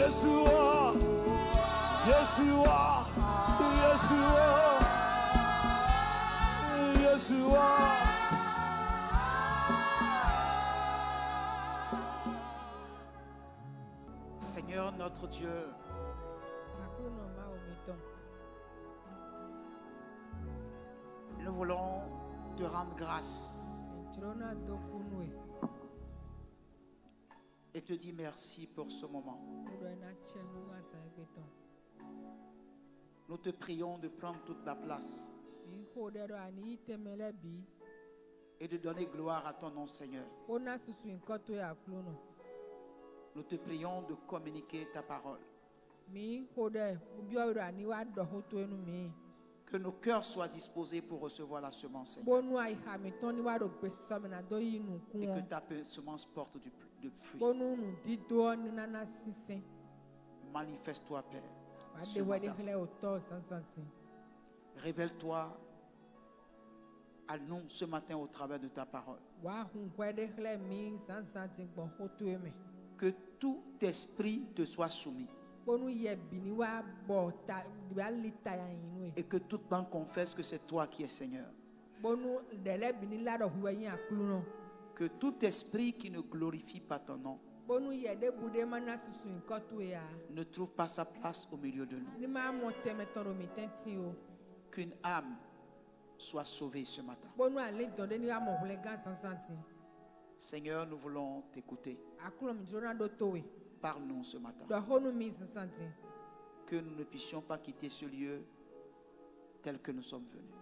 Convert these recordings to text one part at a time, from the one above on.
Yeshua, Yeshua, Yeshua, Yeshua. Seigneur notre Dieu, nous voulons te rendre grâce et te dire merci pour ce moment. Nous te prions de prendre toute la place et de donner gloire à ton nom, Seigneur. Nous te prions de communiquer ta parole. Que nos cœurs soient disposés pour recevoir la semence, Seigneur. Et que ta semence porte de fruits. Manifeste-toi, Père. Ce matin. Révèle-toi à nous ce matin au travers de ta parole. Que tout esprit te soit soumis. Et que toute langue confesse que c'est toi qui es Seigneur. Que tout esprit qui ne glorifie pas ton nom ne trouve pas sa place au milieu de nous. Qu'une âme soit sauvée ce matin. Seigneur, nous voulons t'écouter. Parle-nous ce matin. Que nous ne puissions pas quitter ce lieu tel que nous sommes venus.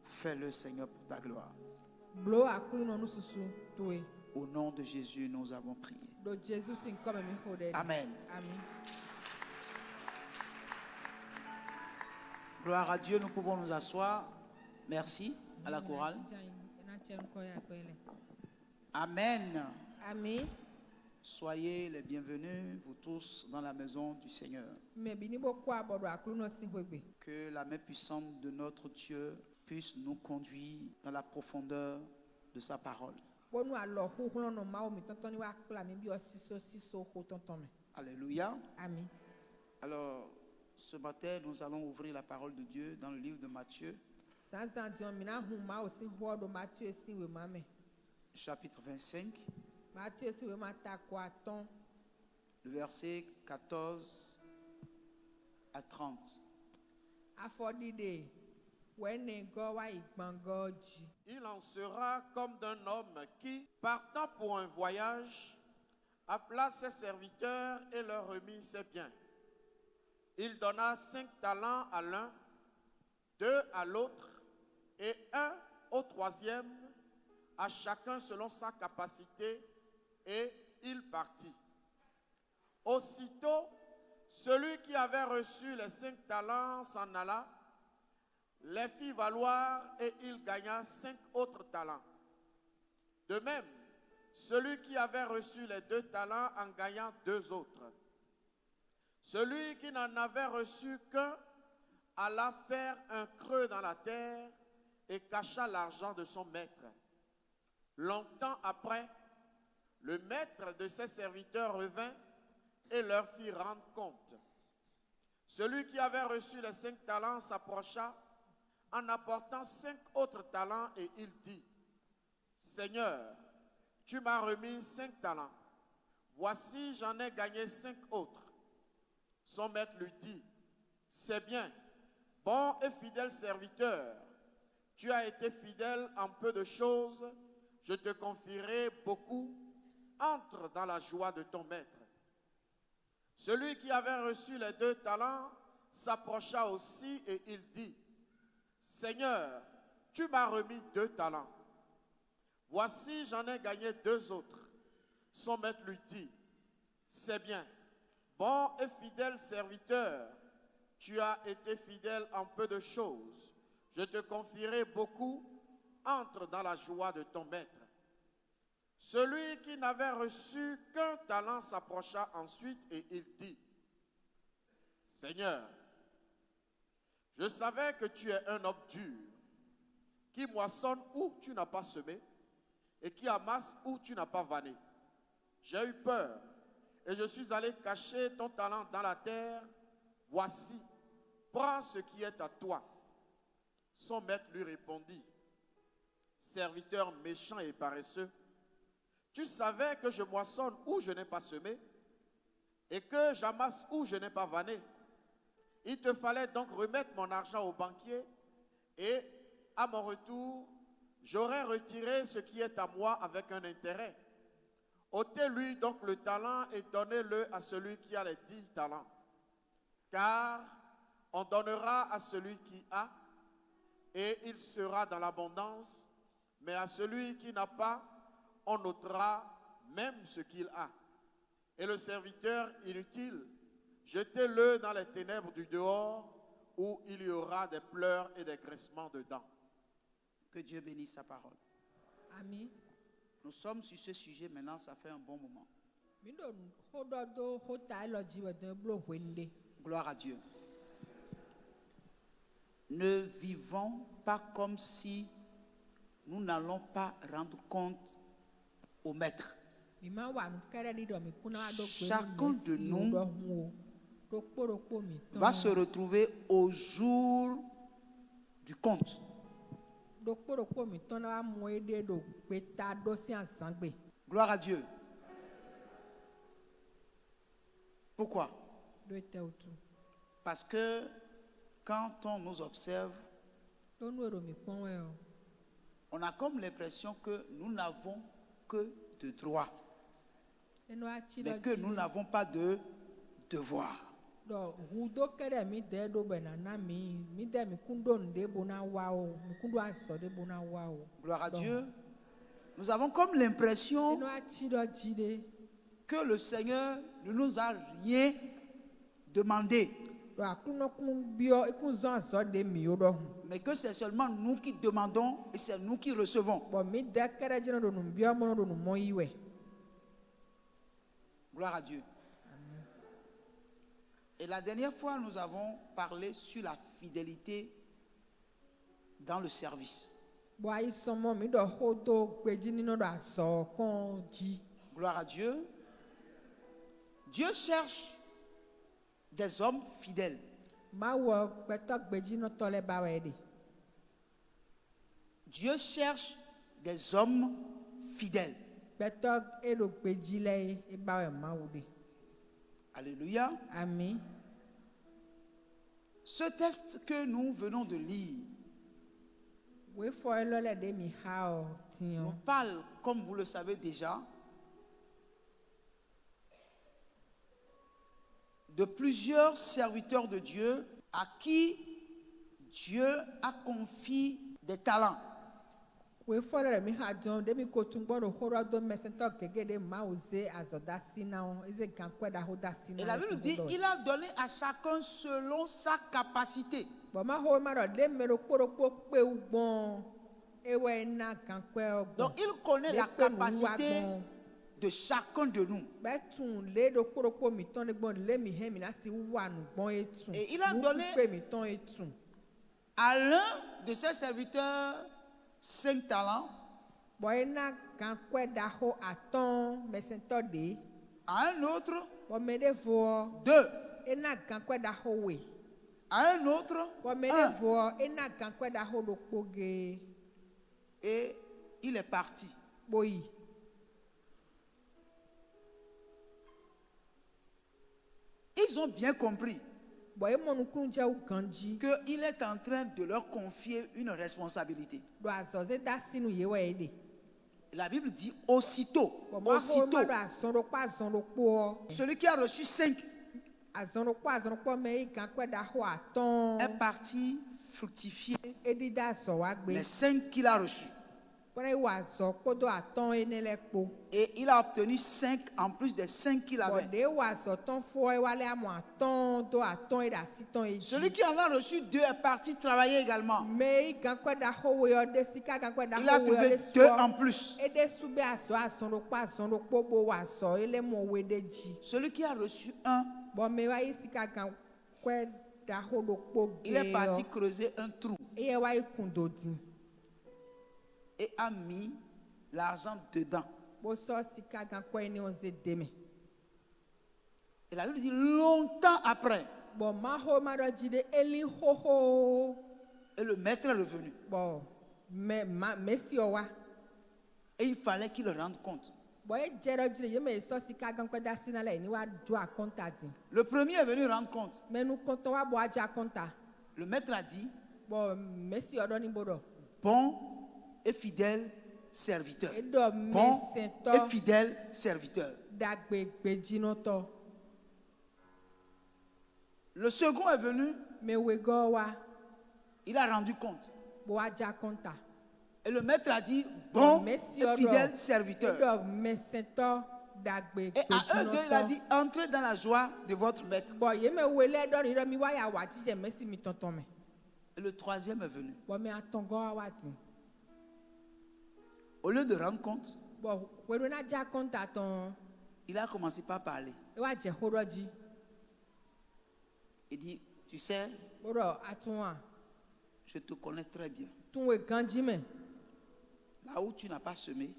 Fais-le, Seigneur, pour ta gloire. Au nom de Jésus, nous avons prié. Amen. Gloire à Dieu, nous pouvons nous asseoir. Merci à la chorale. Amen. Amen. Soyez les bienvenus, vous tous, dans la maison du Seigneur. Que la main puissante de notre Dieu puisse nous conduire dans la profondeur de sa parole. Alléluia. Amen. Alors, ce matin, nous allons ouvrir la parole de Dieu dans le livre de Matthieu, chapitre 25, le verset 14 à 30. Il en sera comme d'un homme qui, partant pour un voyage, appela ses serviteurs et leur remit ses biens. Il donna 5 talents à l'un, 2 à l'autre, et 1 au troisième, à chacun selon sa capacité, et il partit. Aussitôt, celui qui avait reçu les 5 talents s'en alla, les fit valoir et il gagna 5 autres talents. De même, celui qui avait reçu les 2 talents en gagna 2 autres. Celui qui n'en avait reçu qu'un alla faire un creux dans la terre et cacha l'argent de son maître. Longtemps après, le maître de ses serviteurs revint et leur fit rendre compte. Celui qui avait reçu les 5 talents s'approcha en apportant 5 autres talents et il dit, « Seigneur, tu m'as remis 5 talents. Voici, j'en ai gagné 5 autres. » Son maître lui dit, « C'est bien, bon et fidèle serviteur. Tu as été fidèle en peu de choses, je te confierai beaucoup. Entre dans la joie de ton maître. » Celui qui avait reçu les 2 talents s'approcha aussi et il dit, « Seigneur, tu m'as remis 2 talents. Voici, j'en ai gagné 2 autres. » Son maître lui dit, « C'est bien, bon et fidèle serviteur, tu as été fidèle en peu de choses. Je te confierai beaucoup. Entre dans la joie de ton maître. » Celui qui n'avait reçu qu'un talent s'approcha ensuite et il dit, « Seigneur, je savais que tu es un homme dur, qui moissonne où tu n'as pas semé et qui amasse où tu n'as pas vanné. J'ai eu peur et je suis allé cacher ton talent dans la terre. Voici, prends ce qui est à toi. Son maître lui répondit, serviteur méchant et paresseux, tu savais que je moissonne où je n'ai pas semé et que j'amasse où je n'ai pas vanné. Il te fallait donc remettre mon argent au banquier et à mon retour, j'aurais retiré ce qui est à moi avec un intérêt. Ôtez-lui donc le talent et donnez-le à celui qui a les 10 talents. Car on donnera à celui qui a et il sera dans l'abondance, mais à celui qui n'a pas, on ôtera même ce qu'il a. Et le serviteur inutile, jetez-le dans les ténèbres du dehors, où il y aura des pleurs et des graissements dedans. Que Dieu bénisse sa parole. Amen. Nous sommes sur ce sujet maintenant, ça fait un bon moment. Gloire à Dieu. Ne vivons pas comme si nous n'allons pas rendre compte au maître. Chacun de nous va se retrouver au jour du compte. Gloire à Dieu. Pourquoi? Parce que quand on nous observe, on a comme l'impression que nous n'avons que de droits, mais que nous n'avons pas de devoir. Gloire à Dieu. Nous avons comme l'impression que le Seigneur ne nous a rien demandé, mais que c'est seulement nous qui demandons et c'est nous qui recevons. Gloire à Dieu. Et la dernière fois, nous avons parlé sur la fidélité dans le service. Gloire à Dieu. Dieu cherche des hommes fidèles. Dieu cherche des hommes fidèles. Alléluia. Amen. Ce texte que nous venons de lire nous parle, comme vous le savez déjà, de plusieurs serviteurs de Dieu à qui Dieu a confié des talents. Et la Bible dit, il a donné à chacun selon sa capacité. Donc il connaît la capacité de chacun de nous. Et il a donné à l'un de ses serviteurs 5 talents, à un autre 2, à un autre 1. Et il est parti. Ils ont bien compris qu'il est en train de leur confier une responsabilité. La Bible dit aussitôt. Celui qui a reçu 5 est parti fructifier les 5 qu'il a reçus. Et il a obtenu 5 en plus des 5 qu'il avait. Celui qui en a reçu 2 est parti travailler également. Il a trouvé 2 en plus. Celui qui a reçu 1, il est parti creuser un trou et a mis l'argent dedans. Et la Bible dit longtemps après. Et le maître est revenu. Et il fallait qu'il rende compte. Le premier est venu rendre compte. Le maître a dit, bon et fidèle serviteur. Bon et fidèle serviteur. Le second est venu, il a rendu compte. Et le maître a dit, bon et fidèle serviteur. Et à eux deux, il a dit, entrez dans la joie de votre maître. Et le troisième est venu. Au lieu de rendre compte, il a commencé par parler. Il dit, tu sais, je te connais très bien. Là où tu n'as pas semé,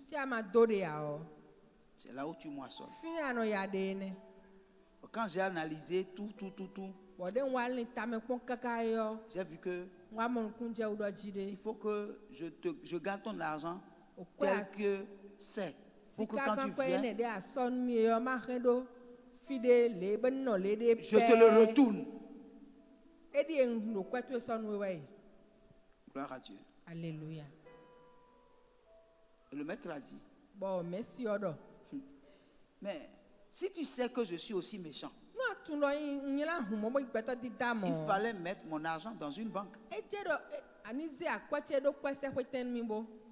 c'est là où tu moissonnes. Quand j'ai analysé tout, j'ai vu que il faut que je garde ton argent tel que c'est. Pour que quand tu viens, je te le retourne. Gloire à Dieu. Alléluia. Et le maître a dit, mais si tu sais que je suis aussi méchant, il fallait mettre mon argent dans une banque.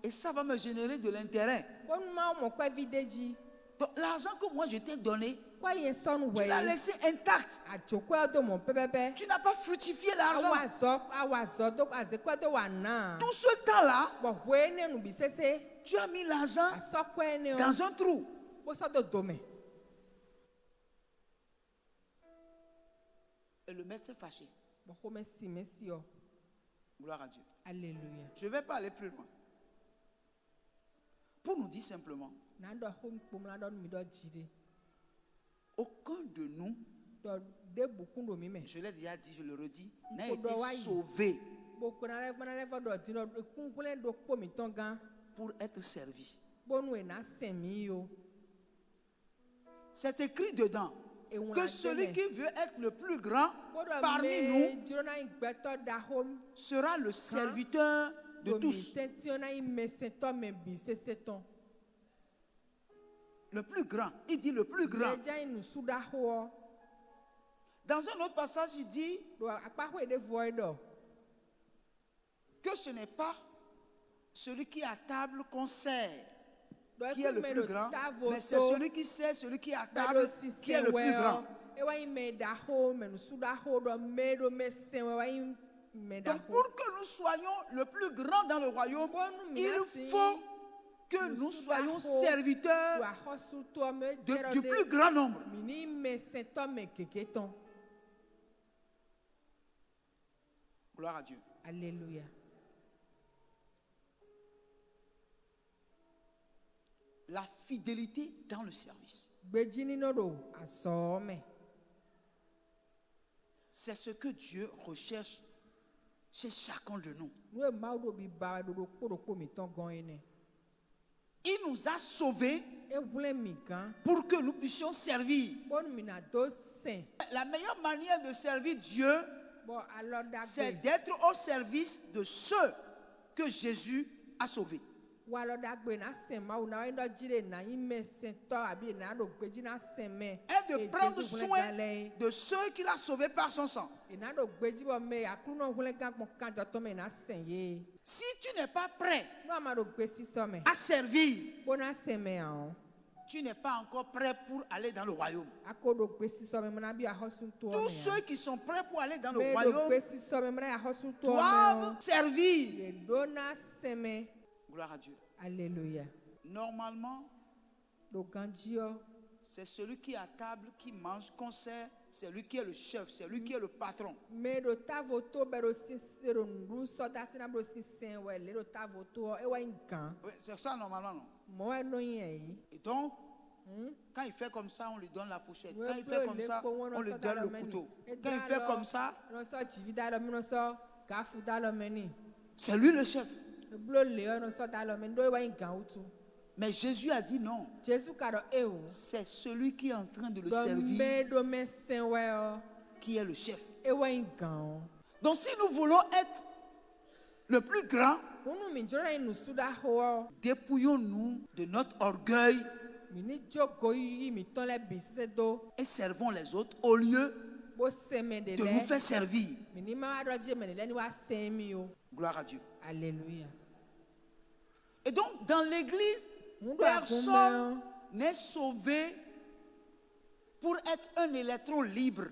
Et ça va me générer de l'intérêt. Donc l'argent que moi je t'ai donné, tu l'as laissé intact. Tu n'as pas fructifié l'argent. Tout ce temps-là, tu as mis l'argent dans un trou. Et le maître s'est fâché. Gloire à Dieu. Alléluia. Je ne vais pas aller plus loin. Pour nous dire simplement, aucun de nous, je l'ai déjà dit, je le redis, n'a été sauvé pour être servi. C'est écrit dedans que celui qui veut être le plus grand parmi nous sera le serviteur de tous. Le plus grand, il dit le plus grand. Dans un autre passage, il dit que ce n'est pas celui qui est à table qu'on sert qui est le plus grand, mais c'est celui qui sert, celui qui est à table qui est le plus grand. Donc pour que nous soyons le plus grand dans le royaume, il faut que nous soyons serviteurs du plus grand nombre. Gloire à Dieu. Alléluia. La fidélité dans le service. C'est ce que Dieu recherche chez chacun de nous. Il nous a sauvés pour que nous puissions servir. La meilleure manière de servir Dieu, c'est d'être au service de ceux que Jésus a sauvés. Et de prendre soin de ceux qu'il a sauvés par son sang. Si tu n'es pas prêt à servir, tu n'es pas encore prêt pour aller dans le royaume. Tous ceux qui sont prêts pour aller dans le royaume doivent servir. Gloire à Dieu. Alléluia. Normalement, c'est celui qui est à table, qui mange, qu'on sert, c'est lui qui est le chef, c'est lui qui est le patron. Mais le tavoto bero sincero ndu soda sina bro sinsen we le tavoto e wa nkan. Oui, c'est ça normalement, non? Mo e no yin. Et donc, quand il fait comme ça, on lui donne la fourchette. Quand il fait comme ça, on lui donne le couteau. Quand il fait comme ça, c'est lui le chef. Mais Jésus a dit non. C'est celui qui est en train de le servir qui est le chef. Donc si nous voulons être le plus grand, dépouillons-nous de notre orgueil et servons les autres au lieu de nous faire servir. Gloire à Dieu. Alléluia. Et donc dans l'église, personne n'est sauvé pour être un électron libre.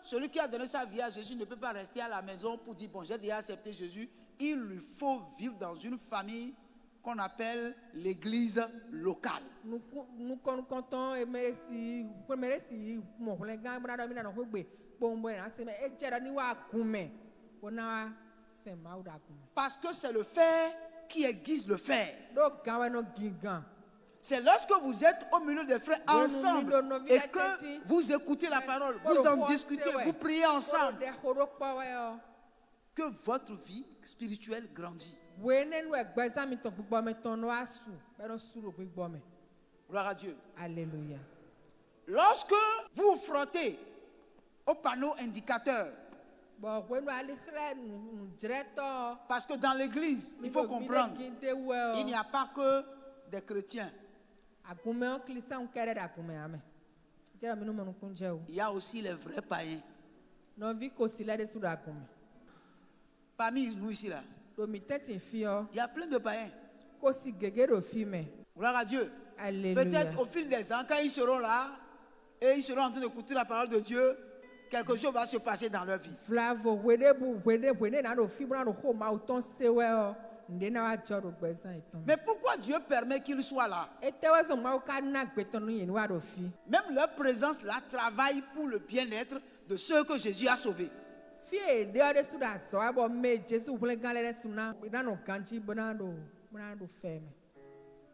Celui qui a donné sa vie à Jésus ne peut pas rester à la maison pour dire bon, j'ai déjà accepté Jésus. Il lui faut vivre dans une famille qu'on appelle l'église locale. Parce que c'est le fer qui aiguise le fer. C'est lorsque vous êtes au milieu des frères ensemble et que vous écoutez la parole, vous en discutez, vous priez ensemble, que votre vie spirituelle grandit. Gloire à Dieu. Alléluia. Lorsque vous vous frottez au panneau indicateur, parce que dans l'église, il faut comprendre, il n'y a pas que des chrétiens. Il y a aussi les vrais païens. Parmi nous ici là, il y a plein de païens. Gloire à Dieu. Peut-être au fil des ans, quand ils seront là et ils seront en train d'écouter la parole de Dieu, quelque chose va se passer dans leur vie. Mais pourquoi Dieu permet qu'ils soient là? Même leur présence là travaille pour le bien-être de ceux que Jésus a sauvés.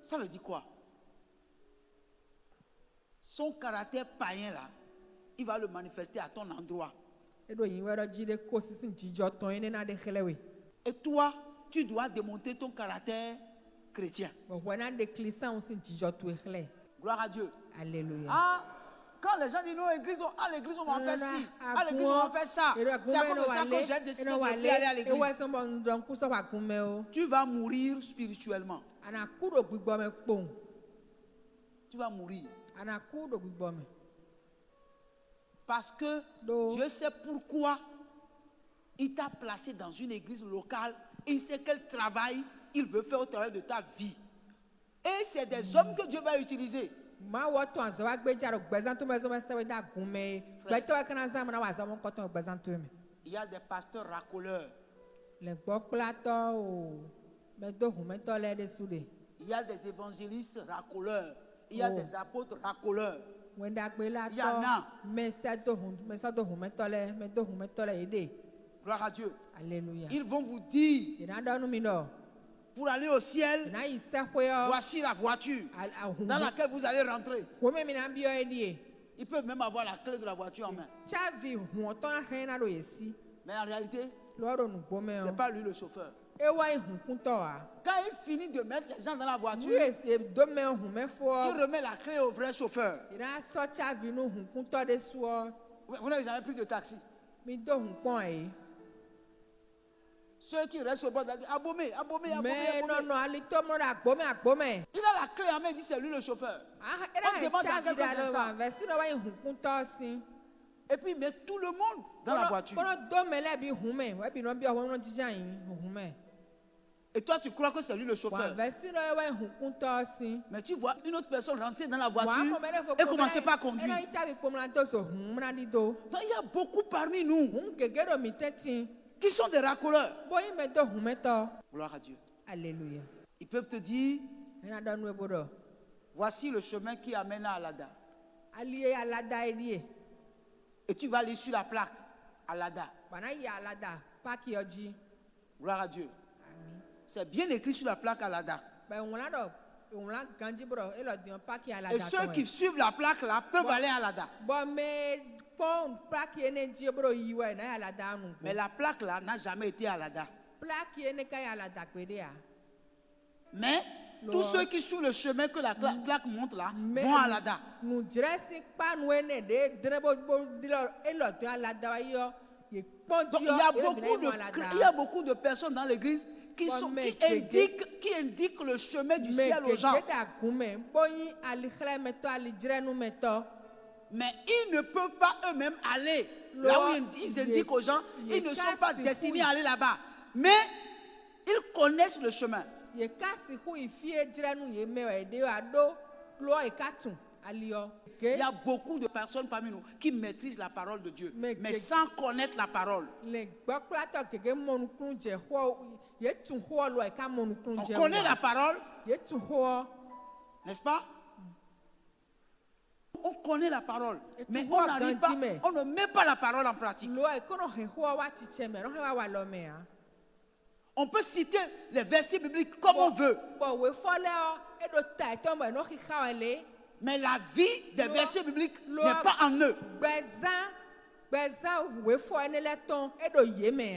Ça veut dire quoi? Son caractère païen là, il va le manifester à ton endroit. Et toi, tu dois démonter ton caractère chrétien. Gloire à Dieu. Alléluia. Ah, quand les gens disent non, l'église, on va faire ci, à l'église, on va faire ça. C'est à cause de ça que j'ai décidé de aller à l'église. Tu vas mourir spirituellement. Tu vas mourir. Parce que Dieu sait pourquoi il t'a placé dans une église locale. Il sait quel travail il veut faire au travers de ta vie. Et c'est des hommes que Dieu va utiliser. Il y a des pasteurs racoleurs. Il y a des évangélistes racoleurs. Il y a des apôtres racoleurs. Il y en a. Gloire à Dieu. Alléluia. Ils vont vous dire, pour aller au ciel, voici la voiture dans laquelle vous allez rentrer. Ils peuvent même avoir la clé de la voiture en main. Mais en réalité, ce n'est pas lui le chauffeur. Quand il finit de mettre les gens dans la voiture, il remet la clé au vrai chauffeur. Vous n'avez jamais pris de taxi. Ceux qui restent au bord disent abommé. Il a la clé en main, il dit c'est lui le chauffeur. On demande dans quelques instants. Et puis il met tout le monde dans la voiture. Et toi tu crois que c'est lui le chauffeur. Mais tu vois une autre personne rentrer dans la voiture et commencer par conduire. Donc il y a beaucoup parmi nous qui sont des racoleurs. Gloire à Dieu. Alléluia. Ils peuvent te dire, Ena do nu ebodo. voici le chemin qui amène à Alada. Alié alada elie. Et tu vas aller sur la plaque, Alada. Bana yi alada pa ki oji. Gloire à Dieu. C'est bien écrit sur la plaque Alada. Ben on la do on la ganji bro e lo dion pa ki alada. Et ceux qui suivent la plaque là peuvent aller à Alada. Bon mais pon pa ki ene ji bro yiwe na alada nu. Mais la plaque là n'a jamais été à Alada. Plaque ene ka alada kwede a. Mais tous ceux qui suivent le chemin que la plaque montre là vont à Alada. Nous dressons pas nous ene de drebo dilo e lo dion alada wa yo. Donc, il y a beaucoup de personnes dans l'église qui indiquent le chemin du ciel aux gens. Mais ils ne peuvent pas eux-mêmes aller là où ils indiquent aux gens. Ils ne sont pas destinés à aller là-bas. Mais ils connaissent le chemin. Il y a beaucoup de personnes parmi nous qui maîtrisent la parole de Dieu, mais sans connaître la parole. On connaît la parole, n'est-ce pas? On connaît la parole, mais on n'arrive pas, on ne met pas la parole en pratique. On peut citer les versets bibliques comme on veut. Mais la vie des versets bibliques n'est pas en eux.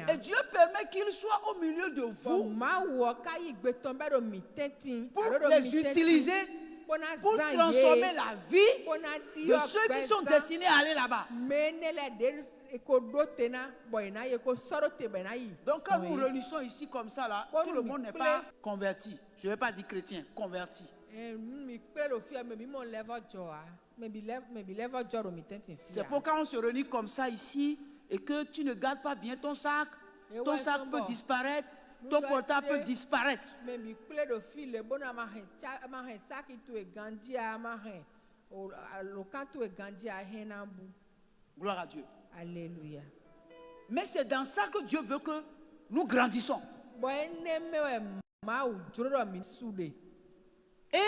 Et Dieu permet qu'ils soient au milieu de vous pour les utiliser, pour transformer la vie de ceux qui sont destinés à aller là-bas. Donc quand nous réunissons ici comme ça, là, tout le monde n'est pas converti. Je ne vais pas dire chrétien, converti. C'est pourquoi on se réunit comme ça ici et que tu ne gardes pas bien ton sac peut disparaître, ton portable peut disparaître. Gloire à Dieu. Alléluia. Mais c'est dans ça que Dieu veut que nous grandissons. Et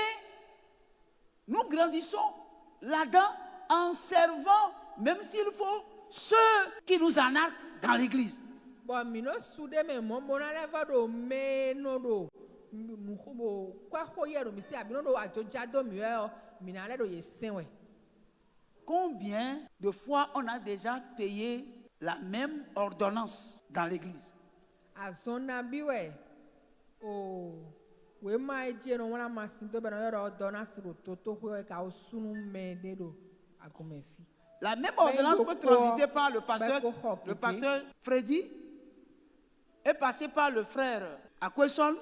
nous grandissons là-dedans en servant, même s'il faut, ceux qui nous anarquent dans l'église. Combien de fois on a déjà payé la même ordonnance dans l'église? La même ordonnance peut transiter par le pasteur Freddy et passer par le frère Akweson.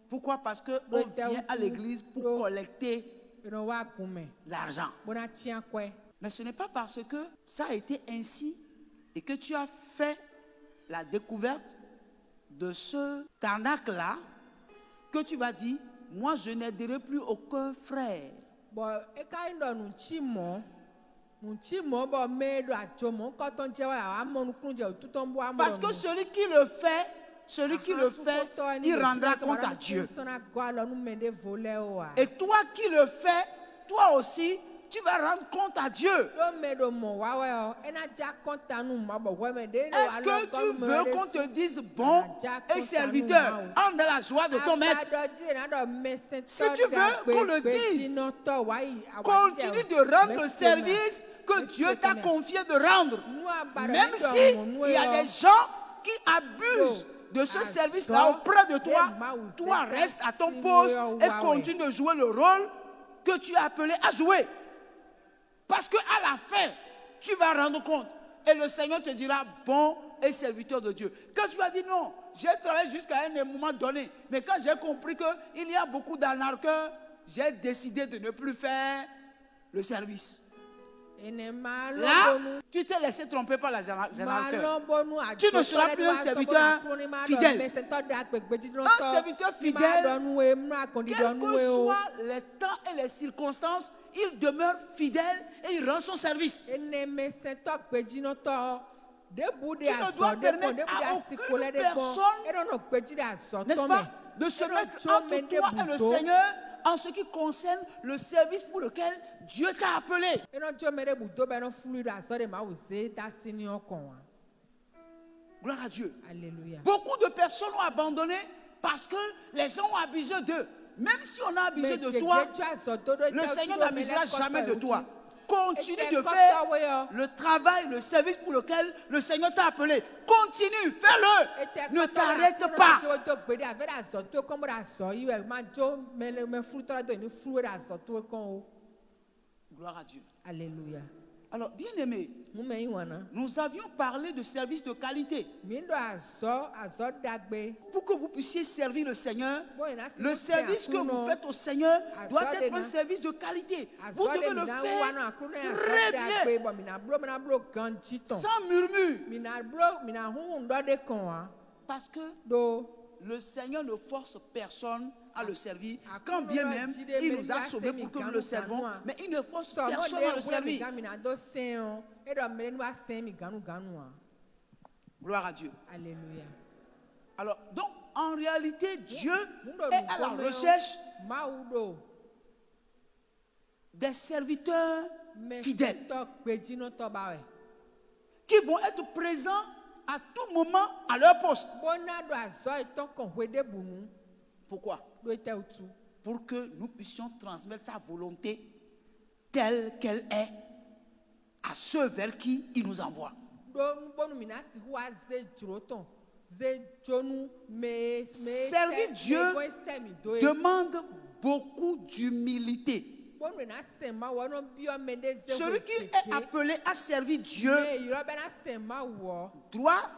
Pourquoi? Parce qu'on vient à l'église pour collecter l'argent. Mais ce n'est pas parce que ça a été ainsi et que tu as fait la découverte de ce tabernacle-là que tu vas dire, moi je n'aiderai plus aucun frère. Parce que celui qui le fait, il rendra compte à Dieu. Et toi qui le fais, toi aussi, tu vas rendre compte à Dieu. Est-ce que tu veux qu'on te dise bon et serviteur, entre dans la joie de ton maître? Si tu veux qu'on le dise, continue de rendre le service que Dieu t'a confié de rendre. Même si il y a des gens qui abusent de ce service-là auprès de toi, toi reste à ton poste et continue de jouer le rôle que tu es appelé à jouer. Parce qu'à la fin, tu vas rendre compte et le Seigneur te dira bon et serviteur de Dieu. Quand tu vas dire non, j'ai travaillé jusqu'à un moment donné, mais quand j'ai compris qu'il y a beaucoup d'arnaqueurs, j'ai décidé de ne plus faire le service. Là, tu t'es laissé tromper par les arnaqueurs. Tu ne seras plus un serviteur fidèle. Un serviteur fidèle, quels que soient les temps et les circonstances, il demeure fidèle et il rend son service. Tu ne dois permettre à aucune personne, n'est-ce pas, de se mettre entre toi et le Seigneur en ce qui concerne le service pour lequel Dieu t'a appelé. Gloire à Dieu. Alléluia. Beaucoup de personnes ont abandonné parce que les gens ont abusé d'eux. Même si on a abusé de toi, le Seigneur n'abusera jamais de toi. Continue de faire le travail, le service pour lequel le Seigneur t'a appelé. Continue, fais-le. Ne t'arrête pas. Gloire à Dieu. Alléluia. Alors, bien aimé, nous avions parlé de service de qualité. Pour que vous puissiez servir le Seigneur, le service que vous faites au Seigneur doit être un service de qualité. Vous devez le faire très bien, sans murmure. Parce que le Seigneur ne force personne à le servir, quand bien même il nous a sauvés pour que nous le servons, mais il ne force personne à le servir. Gloire à Dieu. Alléluia. Alors, donc, en réalité, Dieu est à la recherche des serviteurs fidèles qui vont être présents à tout moment à leur poste. Pourquoi? Pour que nous puissions transmettre sa volonté telle qu'elle est à ceux vers qui il nous envoie. Servir Dieu demande beaucoup d'humilité. Celui qui est appelé à servir Dieu doit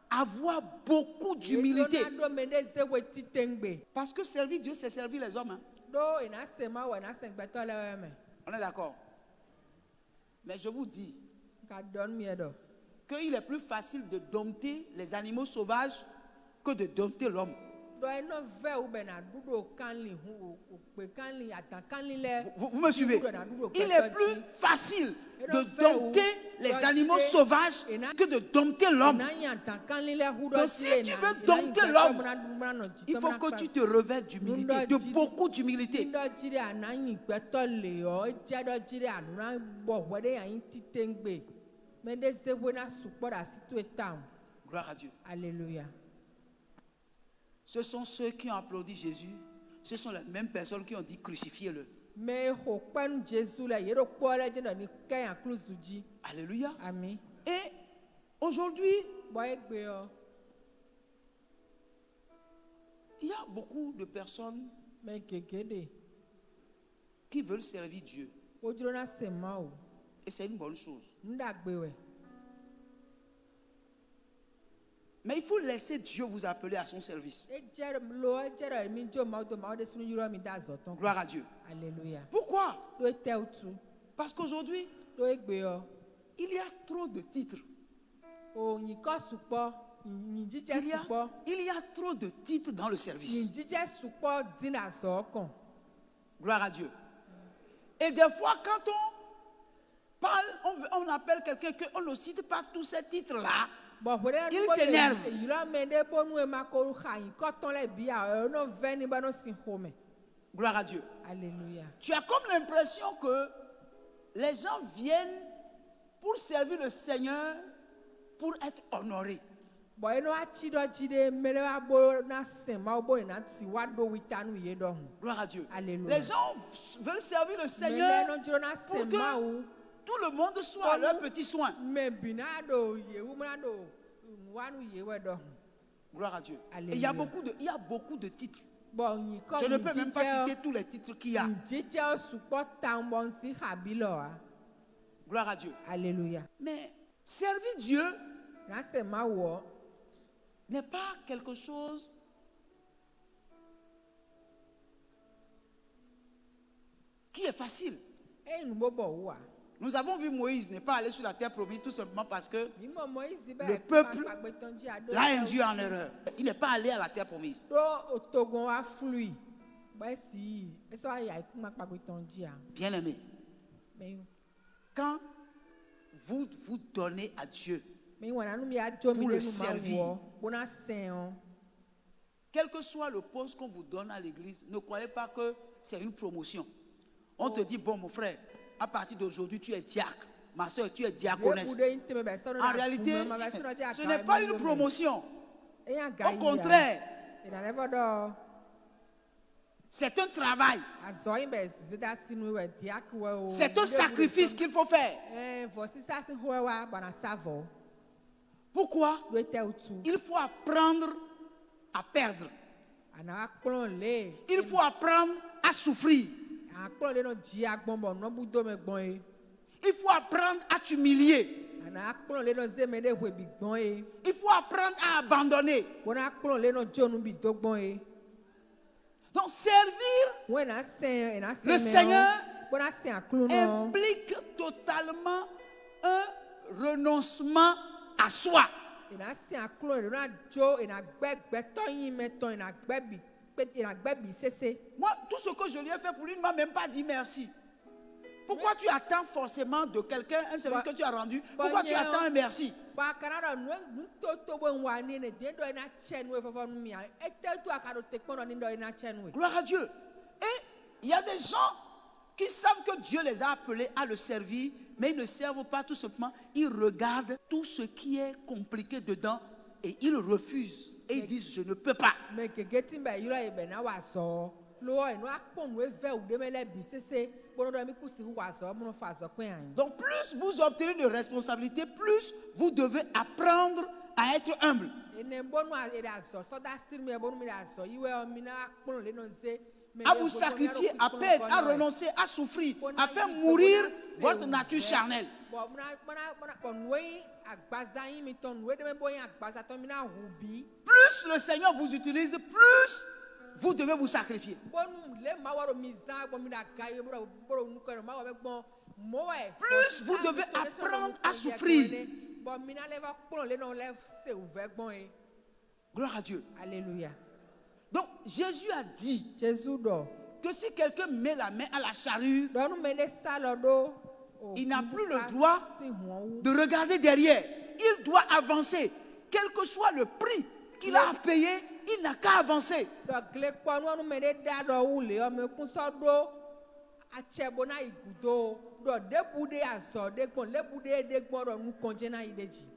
avoir beaucoup d'humilité. Parce que servir Dieu, c'est servir les hommes. On est d'accord? Mais je vous dis qu'il est plus facile de dompter les animaux sauvages que de dompter l'homme. Vous me suivez? Il est plus facile de dompter les animaux sauvages que de dompter l'homme. Donc si tu veux dompter l'homme, il faut que tu te revêtes d'humilité, de beaucoup d'humilité. Gloire à Dieu. Alléluia. Ce sont ceux qui ont applaudi Jésus. Ce sont les mêmes personnes qui ont dit crucifiez-le. Alléluia. Amen. Et aujourd'hui, il y a beaucoup de personnes qui veulent servir Dieu. Et c'est une bonne chose. Mais il faut laisser Dieu vous appeler à son service. Gloire à Dieu. Alléluia. Pourquoi? Parce qu'aujourd'hui, il y a trop de titres. Il y a trop de titres dans le service. Gloire à Dieu. Et des fois, quand on parle, on appelle quelqu'un qu'on ne cite pas tous ces titres-là. Il s'énerve. Gloire à Dieu. Alléluia. Tu as comme l'impression que les gens viennent pour servir le Seigneur, pour être honorés. Gloire à Dieu. Alléluia. Les gens veulent servir le Seigneur pour que tout le monde soit à leur petit soin. Gloire à Dieu. Et il y a beaucoup de titres. Je ne peux même pas citer tous les titres qu'il y a. Gloire à Dieu. Alléluia. Mais servir Dieu n'est pas quelque chose qui est facile. Nous avons vu Moïse n'est pas allé sur la terre promise tout simplement parce que le peuple l'a induit en erreur. Il n'est pas allé à la terre promise. Bien aimé, quand vous vous donnez à Dieu pour le servir, quel que soit le poste qu'on vous donne à l'église, ne croyez pas que c'est une promotion. On te dit, bon mon frère, à partir d'aujourd'hui, tu es diacre. Ma soeur, tu es diaconesse. En réalité, ce n'est pas une promotion. Au contraire, c'est un travail. C'est un sacrifice qu'il faut faire. Pourquoi? Il faut apprendre à perdre. Il faut apprendre à souffrir. Il faut apprendre à t'humilier. Il faut apprendre à abandonner. Donc servir le Seigneur implique totalement un renoncement à soi. Moi, tout ce que je lui ai fait pour lui, il ne m'a même pas dit merci. Pourquoi tu attends forcément de quelqu'un un service que tu as rendu? Pourquoi tu attends un merci? Gloire à Dieu. Et il y a des gens qui savent que Dieu les a appelés à le servir, mais ils ne servent pas tout simplement. Ils regardent tout ce qui est compliqué dedans et ils refusent. Et ils disent, je ne peux pas. Donc plus vous obtenez de responsabilités, plus vous devez apprendre à être humble. À vous sacrifier, à perdre, à renoncer, à souffrir, à faire mourir votre nature charnelle. Plus le Seigneur vous utilise, plus vous devez vous sacrifier. Plus vous devez apprendre à souffrir. Gloire à Dieu. Alléluia. Donc Jésus a dit que si quelqu'un met la main à la charrue, il n'a plus le droit de regarder derrière. Il doit avancer. Quel que soit le prix qu'il a à payer, il n'a qu'à avancer.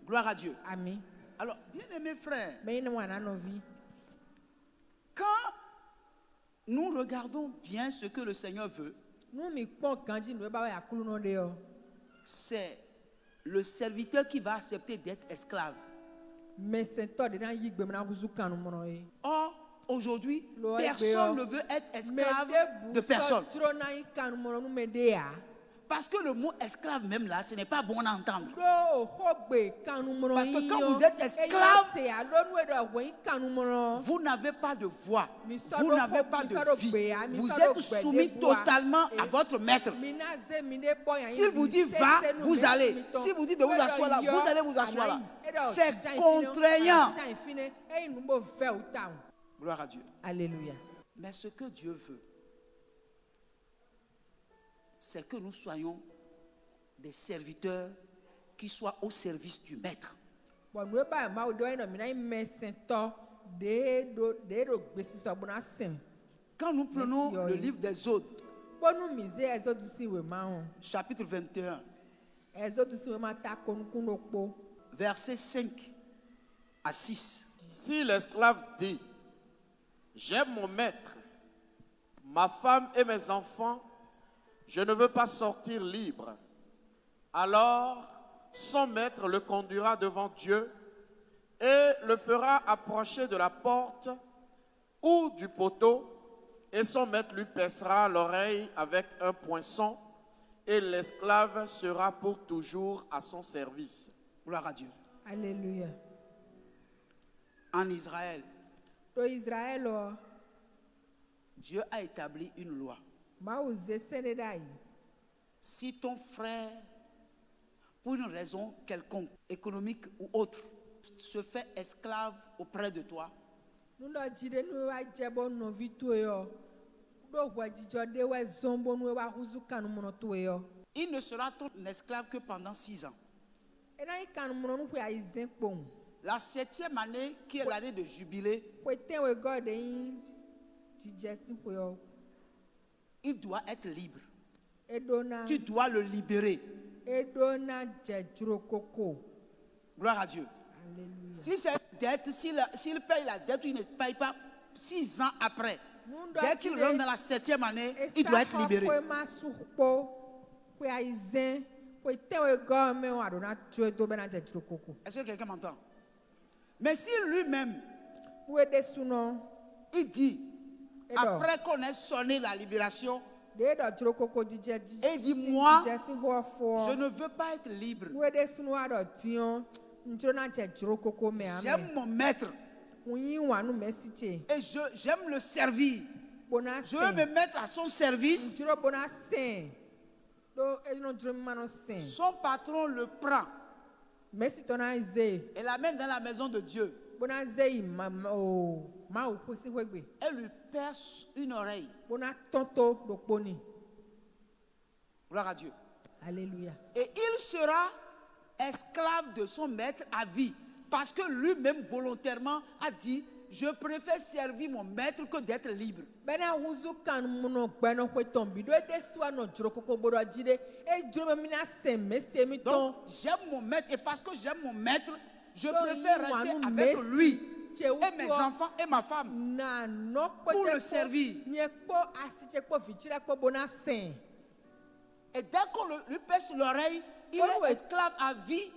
Gloire à Dieu. Amen. Alors, bien aimés frères, quand nous regardons bien ce que le Seigneur veut, c'est le serviteur qui va accepter d'être esclave. Or, aujourd'hui, personne ne veut être esclave de personne. Parce que le mot esclave même là, ce n'est pas bon à entendre. Parce que quand vous êtes esclave, vous n'avez pas de voix, vous n'avez pas de vie. Vous êtes soumis totalement à votre maître. S'il vous dit va, vous allez. S'il vous dit de vous asseoir là, vous allez vous asseoir là. C'est contraignant. Gloire à Dieu. Alléluia. Mais ce que Dieu veut, c'est que nous soyons des serviteurs qui soient au service du maître. Quand nous prenons le livre d'Exode, chapitre 21, versets 5 à 6. Si l'esclave dit, j'aime mon maître, ma femme et mes enfants, je ne veux pas sortir libre. Alors, son maître le conduira devant Dieu et le fera approcher de la porte ou du poteau, et son maître lui percera l'oreille avec un poinçon, et l'esclave sera pour toujours à son service. Gloire à Dieu. Alléluia. En Israël, Dieu a établi une loi. Si ton frère pour une raison quelconque, économique ou autre, se fait esclave auprès de toi, il ne sera ton esclave que pendant 6 ans. La 7e année, qui est l'année de jubilé, il doit être libre. Tu dois le libérer. Gloire à Dieu. Alléluia. Si c'est dette, s'il paye la dette ou il ne paye pas 6 ans après, dès qu'il rentre dans la 7e année, il doit être libéré. Est-ce que quelqu'un m'entend? Mais si lui-même, il dit, après qu'on ait sonné la libération, et il dit, moi, je ne veux pas être libre. J'aime mon maître. Et j'aime le servir. Je veux me mettre à son service. Son patron le prend et l'amène dans la maison de Dieu. Elle lui perce une oreille. Gloire à Dieu. Alléluia. Et il sera esclave de son maître à vie. Parce que lui-même volontairement a dit, je préfère servir mon maître que d'être libre. Donc j'aime mon maître et parce que j'aime mon maître, je préfère rester avec lui et mes enfants et ma femme pour le servir. Et dès qu'on lui pèse l'oreille, il est esclave à vie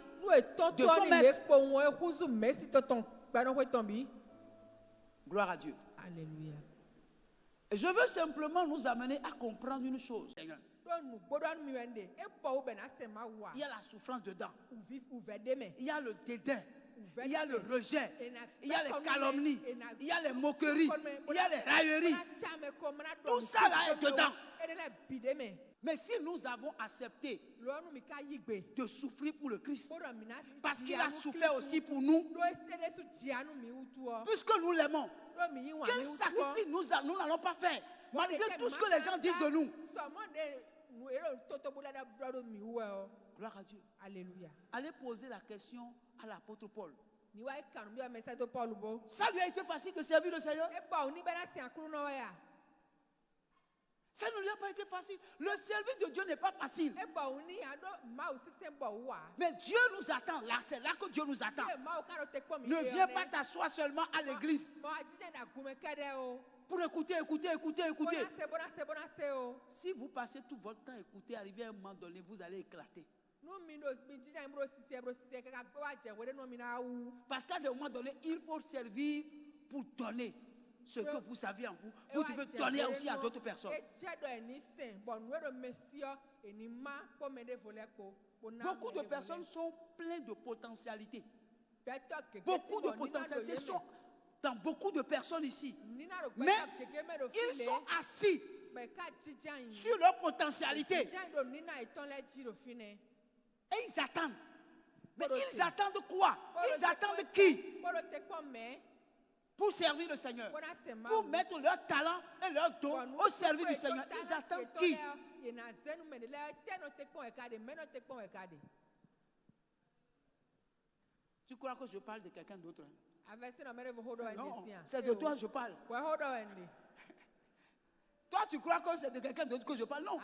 de son maître. Gloire à Dieu. Alléluia. Et je veux simplement nous amener à comprendre une chose, Seigneur. Il y a la souffrance dedans. Il y a le dédain. Il y a le rejet. Il y a les calomnies. Il y a les moqueries. Il y a les railleries. Tout ça là est dedans. Mais si nous avons accepté de souffrir pour le Christ, parce qu'il a souffert aussi pour nous, puisque nous l'aimons, quel sacrifice nous n'allons pas faire, malgré tout ce que les gens disent de nous. Gloire à Dieu. Alléluia. Allez poser la question à l'apôtre Paul. Ça lui a été facile de servir le Seigneur? Ça ne lui a pas été facile. Le service de Dieu n'est pas facile. Mais Dieu nous attend. Là, c'est là que Dieu nous attend. Ne viens pas t'asseoir seulement à l'église pour écouter. Si vous passez tout votre temps à écouter, arrivé à un moment donné, vous allez éclater. Parce qu'à un moment donné, il faut servir pour donner ce que vous savez en vous. Vous devez donner aussi à d'autres personnes. Beaucoup de personnes sont pleines de potentialités. Beaucoup de potentialités sont dans beaucoup de personnes ici. Mais ils sont assis sur leur potentialité. Et ils attendent. Mais ils attendent quoi? Ils attendent qui? Pour servir le Seigneur. Pour mettre leur talent et leur don au service du Seigneur. Ils attendent qui? Tu crois que je parle de quelqu'un d'autre? Non, c'est de toi que je parle. Toi, tu crois que c'est de quelqu'un d'autre que je parle? Non.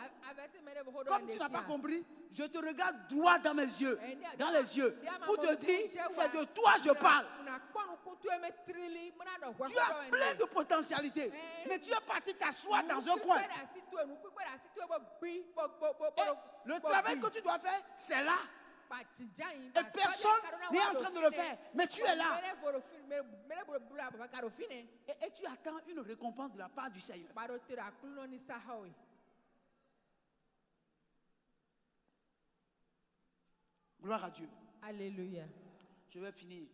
Comme tu n'as pas compris, je te regarde droit dans mes yeux, dans les yeux, pour te dire, c'est de toi que je parle. Tu as plein de potentialités, mais tu es parti t'asseoir dans un coin. Et le travail que tu dois faire, c'est là. Et personne n'est en train de le faire, mais tu es là. Et tu attends une récompense de la part du Seigneur. Gloire à Dieu. Alléluia. Je vais finir.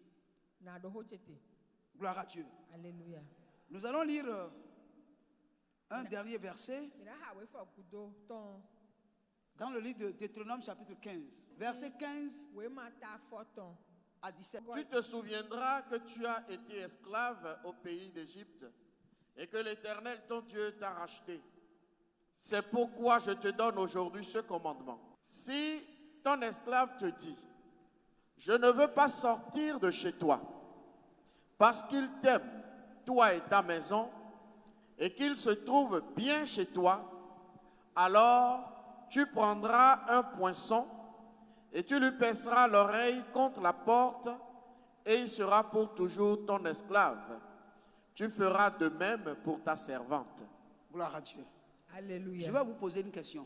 Gloire à Dieu. Alléluia. Nous allons lire un dernier verset. Dans le livre de Deutéronome chapitre 15, verset 15 à 17. Tu te souviendras que tu as été esclave au pays d'Égypte et que l'Éternel, ton Dieu, t'a racheté. C'est pourquoi je te donne aujourd'hui ce commandement. Si ton esclave te dit, je ne veux pas sortir de chez toi, parce qu'il t'aime, toi et ta maison, et qu'il se trouve bien chez toi, alors tu prendras un poinçon et tu lui perceras l'oreille contre la porte et il sera pour toujours ton esclave. Tu feras de même pour ta servante. Gloire à Dieu. Alléluia. Je vais vous poser une question.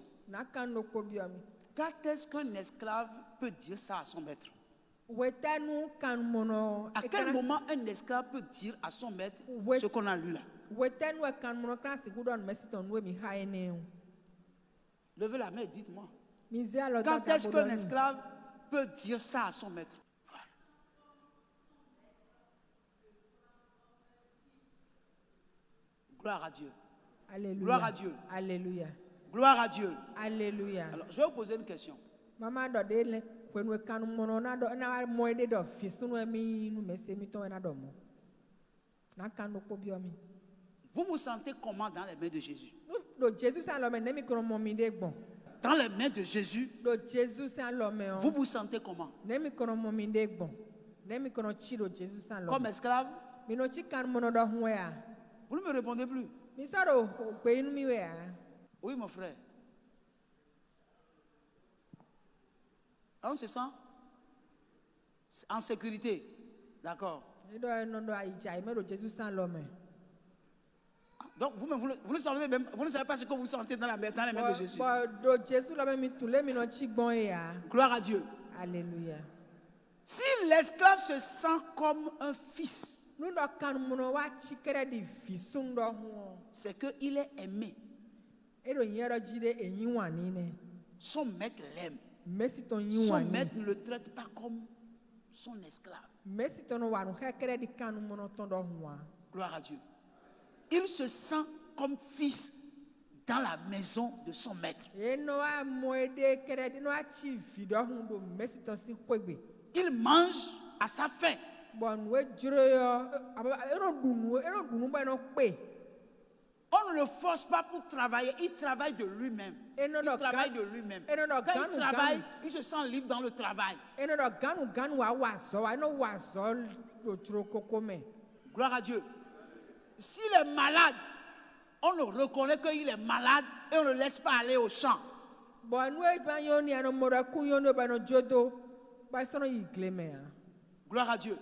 Quand est-ce qu'un esclave peut dire ça à son maître? À quel moment un esclave peut dire à son maître ce qu'on a lu là? Levez la main et dites-moi. Quand est-ce qu'un esclave peut dire ça à son maître? Voilà. Gloire à Dieu. Alléluia. Gloire à Dieu. Alléluia. Gloire à Dieu. Alléluia. Alors, je vais vous poser une question. Vous vous sentez comment dans les mains de Jésus? Dans les mains de Jésus, vous vous sentez comment? Comme esclave? Vous ne me répondez plus. Oui, mon frère. On se sent en sécurité. D'accord. Donc vous ne savez même, vous ne savez pas ce que vous sentez dans les mains de Jésus. Gloire à Dieu. Alléluia. Si l'esclave se sent comme un fils, c'est qu'il est aimé. Son maître l'aime. Son maître ne le traite pas comme son esclave. Gloire à Dieu. Il se sent comme fils dans la maison de son maître. Il mange à sa faim. On ne le force pas pour travailler, il travaille de lui-même. Il travaille de lui-même. Quand il travaille, il se sent libre dans le travail. Gloire à Dieu. S'il est malade, on le reconnaît qu'il est malade et on ne le laisse pas aller au champ. Gloire à Dieu.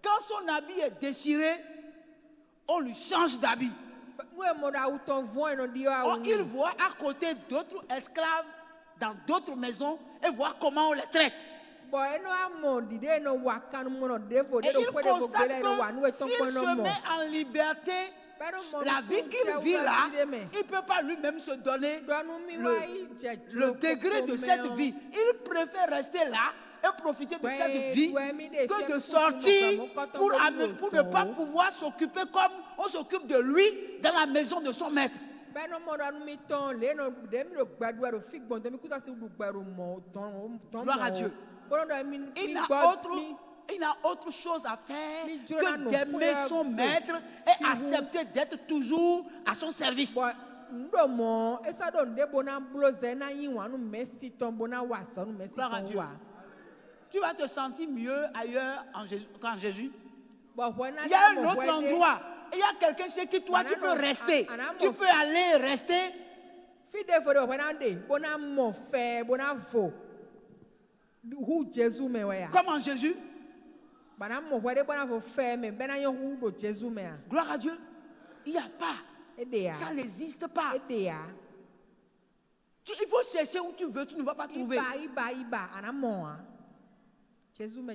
Quand son habit est déchiré, on lui change d'habit. Il voit à côté d'autres esclaves dans d'autres maisons et voit comment on les traite. Et il constate que s'il se met en liberté, la vie qu'il vit là, il ne peut pas lui-même se donner le degré de cette vie. Il préfère rester là et profiter de cette vie que de sortir pour ne pas pouvoir s'occuper comme on s'occupe de lui dans la maison de son maître. Gloire à Dieu. Il n'a autre chose à faire que d'aimer son maître et accepter d'être toujours à son service. Gloire à Dieu. Tu vas te sentir mieux ailleurs qu'en Jésus. Il y a un autre endroit. Il y a quelqu'un chez qui toi tu peux rester. Tu peux aller rester. Comme en Jésus. Gloire à Dieu. Il n'y a pas. Ça n'existe pas. Il faut chercher où tu veux, tu ne vas pas trouver.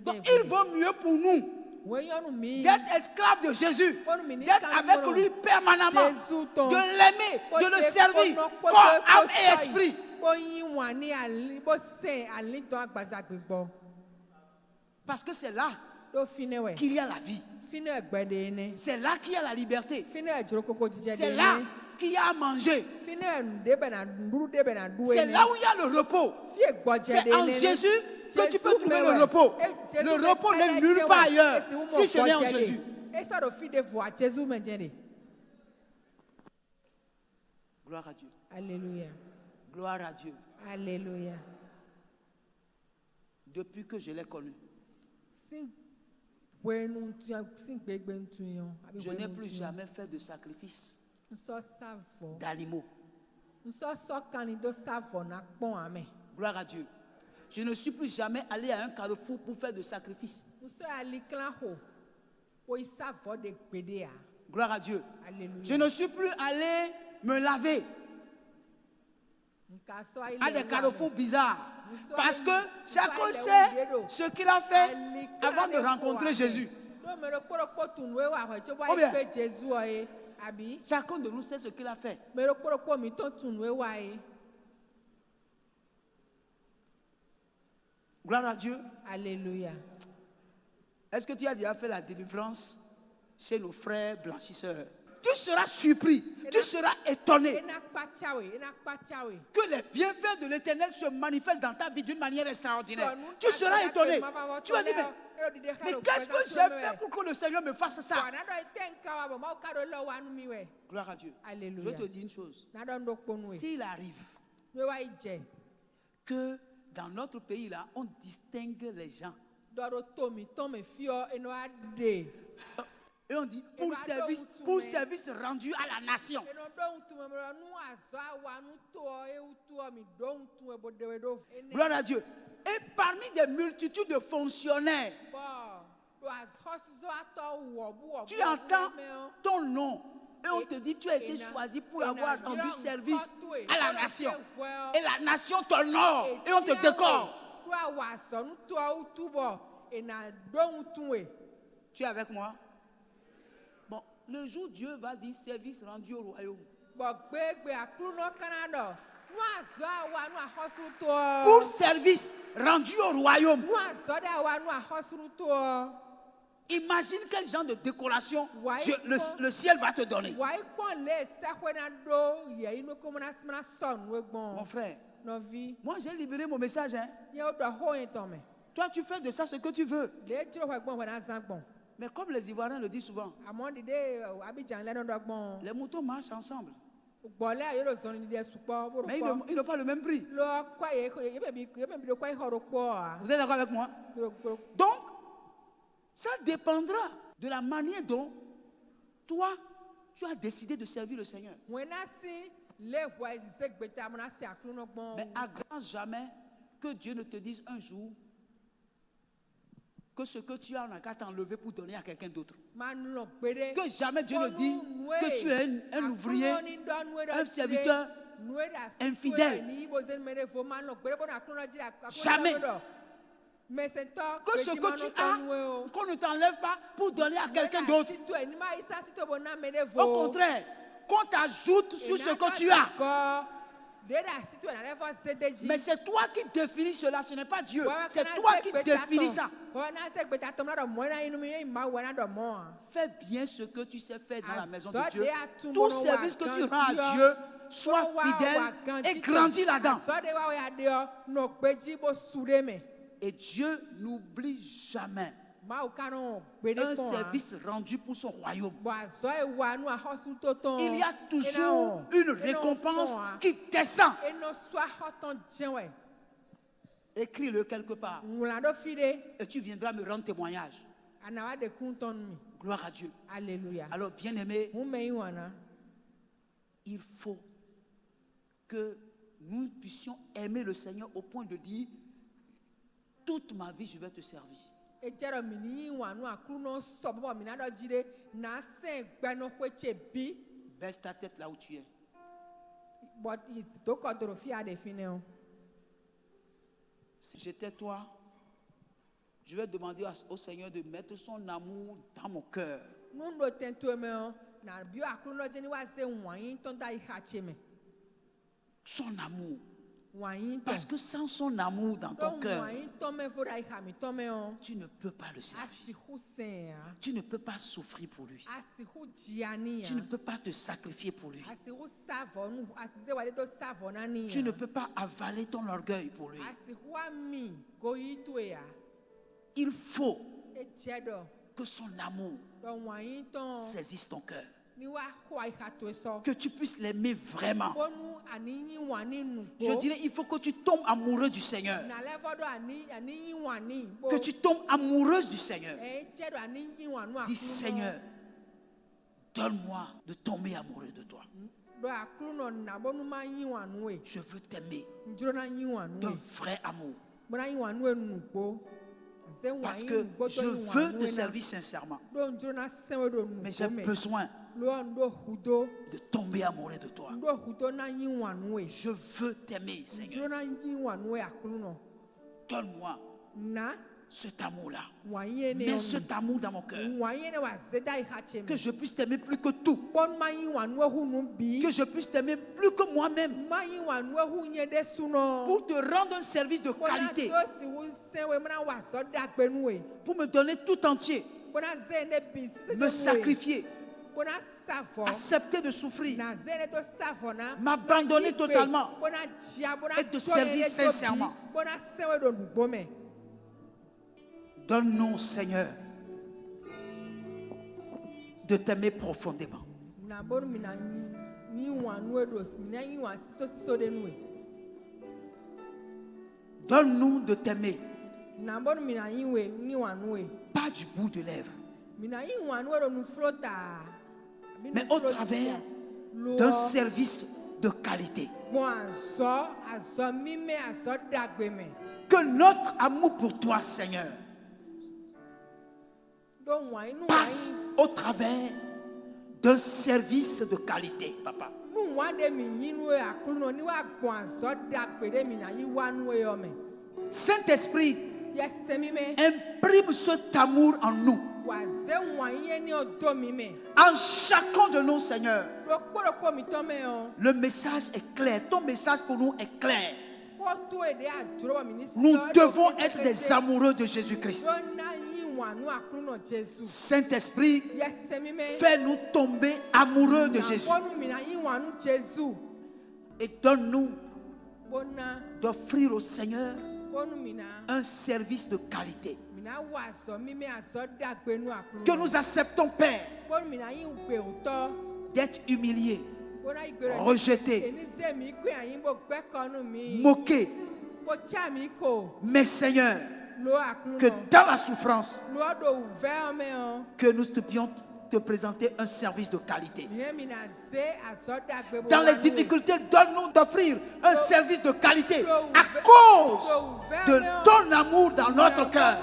Donc il vaut mieux pour nous d'être esclave de Jésus, d'être avec lui permanemment, de l'aimer, de le servir, corps, âme et esprit. Parce que c'est là qu'il y a la vie. C'est là qu'il y a la liberté. C'est là qu'il y a à manger. C'est là où il y a le repos. C'est en Jésus que tu peux trouver le repos. Le repos n'est nulle part ailleurs si ce n'est en Jésus. Gloire à Dieu. Alléluia. Gloire à Dieu. Alléluia. Depuis que je l'ai connu, je n'ai plus jamais fait de sacrifice d'animaux. Gloire à Dieu. Je ne suis plus jamais allé à un carrefour pour faire de sacrifice. Gloire à Dieu. Alléluia. Je ne suis plus allé me laver à des carrefours bizarres. Parce que chacun sait ce qu'il a fait avant de rencontrer Jésus. Ou bien, chacun de nous sait ce qu'il a fait. Gloire à Dieu. Alléluia. Est-ce que tu as déjà fait la délivrance chez nos frères blanchisseurs? Tu seras surpris, tu seras étonné que les bienfaits de l'Éternel se manifestent dans ta vie d'une manière extraordinaire. Tu seras étonné. Tu vas dire, mais qu'est-ce que j'ai fait pour que le Seigneur me fasse ça? Gloire à Dieu. Alléluia. Je vais te dire une chose. S'il arrive que dans notre pays là, on distingue les gens. Et on dit pour service rendu à la nation. Gloire à Dieu. Et parmi des multitudes de fonctionnaires, tu entends ton nom. Et on te dit tu as été choisi pour avoir rendu service à la nation. Et la nation t'honore. Et on te décore. Tu es avec moi? Bon, le jour où Dieu va dire service rendu au royaume. Pour service rendu au royaume. Imagine quel genre de décoration le ciel va te donner. Mon frère, moi j'ai libéré mon message. Hein? Toi tu fais de ça ce que tu veux. Mais comme les Ivoiriens le disent souvent, les moutons marchent ensemble. Mais ils n'ont pas le même prix. Vous êtes d'accord avec moi? Donc, ça dépendra de la manière dont toi, tu as décidé de servir le Seigneur. Mais à grand jamais que Dieu ne te dise un jour que ce que tu as, on n'a qu'à t'enlever pour donner à quelqu'un d'autre. Que jamais Dieu ne dise que tu es un ouvrier, un serviteur infidèle. Jamais. Que ce que tu as, qu'on ne t'enlève pas pour donner à quelqu'un d'autre. Au contraire, qu'on t'ajoute sur ce que tu as. Mais c'est toi qui définis cela, ce n'est pas Dieu. C'est toi qui définis ça. Fais bien ce que tu sais faire dans la maison de Dieu. Tout service que tu rends à Dieu, sois fidèle et grandis là-dedans. Et Dieu n'oublie jamais un service rendu pour son royaume. Il y a toujours une récompense qui descend. Écris-le quelque part. Et tu viendras me rendre témoignage. Gloire à Dieu. Alléluia. Alors, bien-aimé, il faut que nous puissions aimer le Seigneur au point de dire toute ma vie, je vais te servir. Baisse ta tête là où tu es. Si j'étais toi, je vais demander au Seigneur de mettre son amour dans mon cœur. Son amour. Parce que sans son amour dans ton cœur, tu ne peux pas le servir. Tu ne peux pas souffrir pour lui. Tu ne peux pas te sacrifier pour lui. Tu ne peux pas avaler ton orgueil pour lui. Il faut que son amour saisisse ton cœur. Que tu puisses l'aimer vraiment. Je dirais, il faut que tu tombes amoureux du Seigneur. Que tu tombes amoureuse du Seigneur. Dis, Seigneur, donne-moi de tomber amoureux de toi. Je veux t'aimer d'un vrai amour. Parce que je veux te servir sincèrement. Mais j'ai besoin de tomber amoureux de toi. Je veux t'aimer, Seigneur. Donne-moi cet amour-là. Mets cet amour dans mon cœur. Que je puisse t'aimer plus que tout. Que je puisse t'aimer plus que moi-même. Pour te rendre un service de qualité. Pour me donner tout entier. Me sacrifier. Accepter de souffrir. M'abandonner totalement. Et te servir sincèrement. Donne-nous, Seigneur, de t'aimer profondément. Donne-nous de t'aimer. Pas du bout de lèvres. Mais au travers d'un service de qualité. Que notre amour pour toi, Seigneur, passe au travers d'un service de qualité, Papa. Saint-Esprit, imprime cet amour en nous. En chacun de nous, Seigneur. Le message est clair. Ton message pour nous est clair. Nous devons être des amoureux de Jésus-Christ. Saint-Esprit, fais-nous tomber amoureux de Jésus. Et donne-nous d'offrir au Seigneur un service de qualité. Que nous acceptons, Père, d'être humiliés, rejetés, moqués. Mais Seigneur, que dans la souffrance, que nous puissions te présenter un service de qualité. Dans les difficultés, donne-nous d'offrir un service de qualité à cause de ton amour dans notre cœur.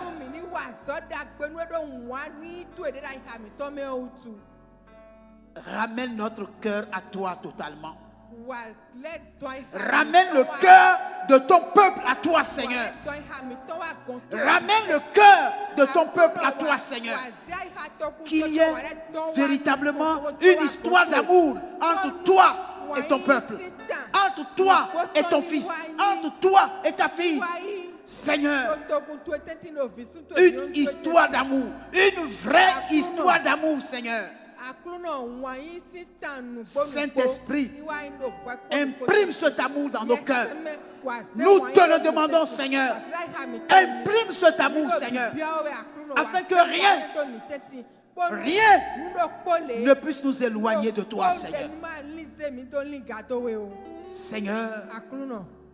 Ramène notre cœur à toi totalement. Ramène le cœur de ton peuple à toi, Seigneur. Ramène le cœur de ton peuple à toi, Seigneur. Qu'il y ait véritablement une histoire d'amour entre toi et ton peuple, entre toi et ton fils, entre toi et ta fille. Seigneur, une histoire d'amour, une vraie histoire d'amour, Seigneur. Saint-Esprit, imprime cet amour dans nos cœurs. Nous te le demandons, Seigneur. Imprime cet amour, Seigneur, afin que rien ne puisse nous éloigner de toi, Seigneur. Seigneur,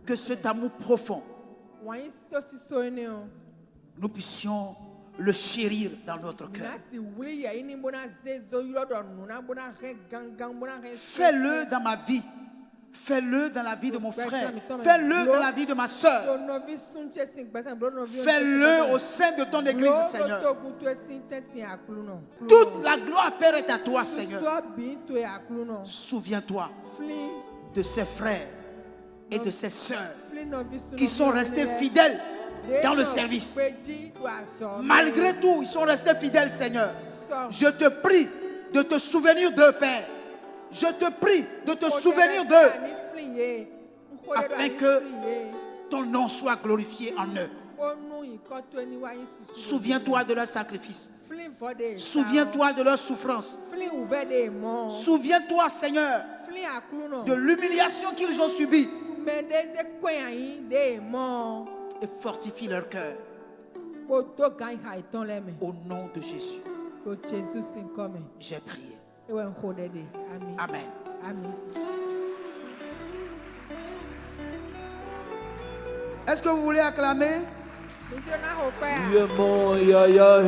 que cet amour profond, nous puissions le chérir dans notre cœur. Fais-le dans ma vie. Fais-le dans la vie de mon frère. Fais-le dans la vie de ma soeur. Fais-le au sein de ton église, Seigneur. Toute la gloire, Père, est à toi, Seigneur. Souviens-toi de ses frères et de ses sœurs qui sont restés fidèles dans le service. Malgré tout, ils sont restés fidèles, Seigneur. Je te prie de te souvenir d'eux, Père. Je te prie de te souvenir d'eux. afin que ton nom soit glorifié en eux. Souviens-toi de leur sacrifice. Souviens-toi de leur souffrance. Souviens-toi, Seigneur, de l'humiliation qu'ils ont subie. Et fortifie leur cœur. Au nom de Jésus, j'ai prié. Amen. Est-ce que vous voulez acclamer? Yaya,